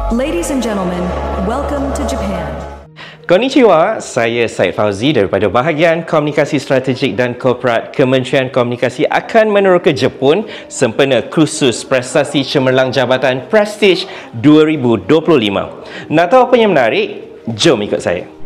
Ladies and gentlemen, welcome to Japan. Konnichiwa, saya Said Fauzi daripada bahagian Komunikasi Strategik dan Korporat Kementerian Komunikasi akan meneroka Jepun sempena kursus prestasi cemerlang jabatan Prestige 2025. Nak tahu apa yang menarik? Jom ikut saya.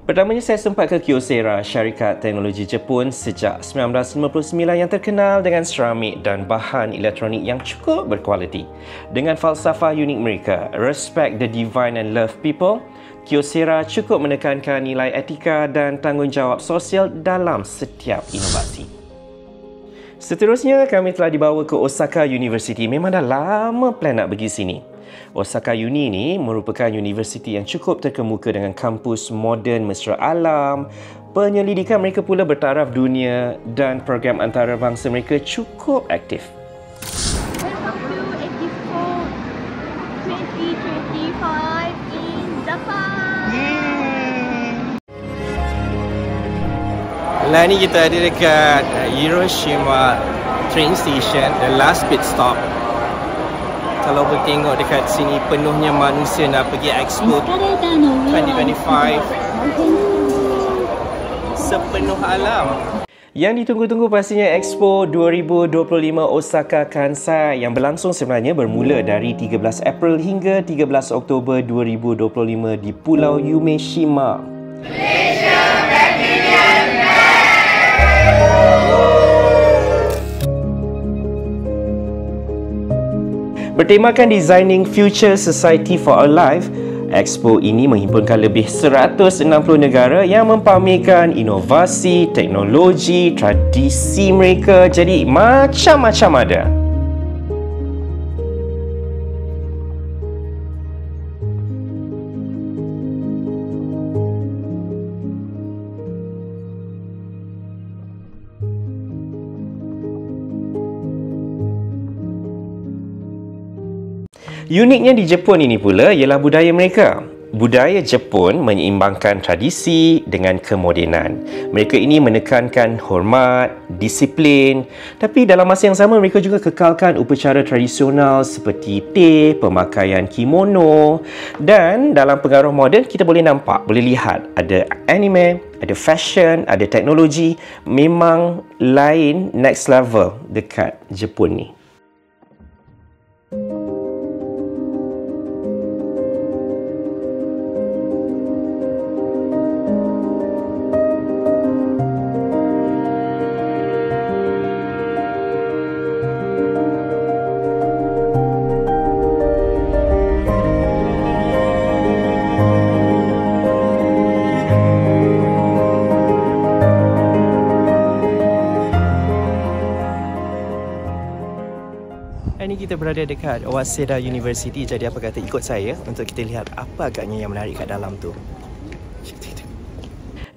Pertamanya saya sempat ke Kyocera, syarikat teknologi Jepun sejak 1959 yang terkenal dengan seramik dan bahan elektronik yang cukup berkualiti. Dengan falsafah unik mereka, respect the divine and love people, Kyocera cukup menekankan nilai etika dan tanggungjawab sosial dalam setiap inovasi. Seterusnya, kami telah dibawa ke Osaka University. Memang dah lama plan nak pergi sini. Osaka Uni ini merupakan universiti yang cukup terkemuka dengan kampus moden mesra alam. Penyelidikan mereka pula bertaraf dunia dan program antarabangsa mereka cukup aktif. Welcome to Expo 2025 in Japan. Lah ni kita ada dekat Hiroshima train station, the last pit stop. Kalau boleh tengok dekat sini penuhnya manusia nak pergi Expo 2025. Sepenuh alam. Yang ditunggu-tunggu pastinya Expo 2025 Osaka Kansai yang berlangsung sebenarnya bermula dari 13 April hingga 13 Oktober 2025 di Pulau Umeshima. Bertemakan Designing Future Society for Our Life, Expo ini menghimpunkan lebih 160 negara yang mempamerkan inovasi, teknologi, tradisi mereka. Jadi macam-macam ada. Uniknya di Jepun ini pula ialah budaya mereka. Budaya Jepun menyeimbangkan tradisi dengan kemodenan. Mereka ini menekankan hormat, disiplin, tapi dalam masa yang sama mereka juga kekalkan upacara tradisional seperti teh, pemakaian kimono, dan dalam pengaruh moden kita boleh nampak, boleh lihat ada anime, ada fashion, ada teknologi. Memang lain, next level dekat Jepun ni. Ini kita berada dekat Waseda University. Jadi apa kata ikut saya untuk kita lihat apa agaknya yang menarik kat dalam tu.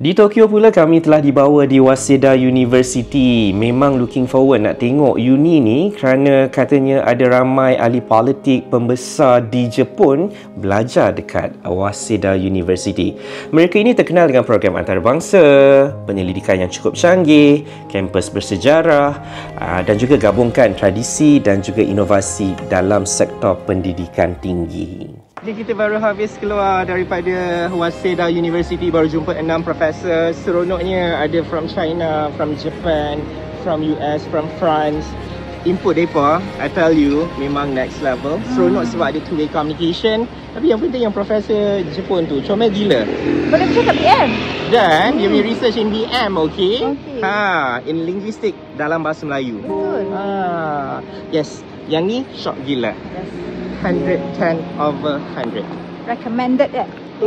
Di Tokyo pula kami telah dibawa di Waseda University. Memang looking forward nak tengok uni ni kerana katanya ada ramai ahli politik pembesar di Jepun belajar dekat Waseda University. Mereka ini terkenal dengan program antarabangsa, penyelidikan yang cukup canggih, kampus bersejarah dan juga gabungkan tradisi dan juga inovasi dalam sektor pendidikan tinggi. Jadi kita baru habis keluar daripada Waseda University, baru jumpa 6 profesor. Seronoknya ada from China, from Japan, from US, from France. Input mereka, I tell you, memang next level. Seronok sebab ada two-way communication. Tapi yang penting yang profesor Jepun tu comel gila. Boleh cakap BM? Dan dia punya research in BM, okay? In linguistic dalam bahasa Melayu. Betul. Yes, yang ni shock gila. Yes. 110 over 100. Recommended ya? A+.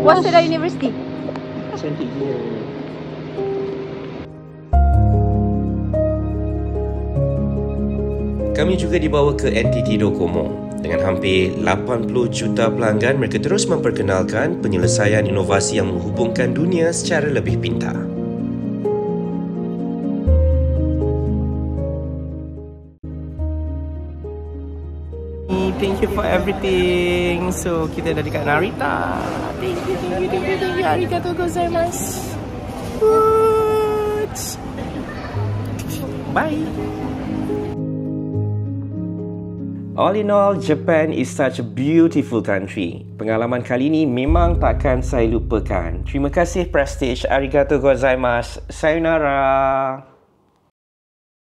Waseda University. Cantik gila. Kami juga dibawa ke NTT Docomo. Dengan hampir 80 juta pelanggan, mereka terus memperkenalkan penyelesaian inovasi yang menghubungkan dunia secara lebih pintar. Thank you for everything. So, kita dah dekat Narita. Thank you. Arigatou gozaimasu. Bye. All in all, Japan is such a beautiful country. Pengalaman kali ini memang takkan saya lupakan. Terima kasih Prestige. Arigatou gozaimasu. Sayonara.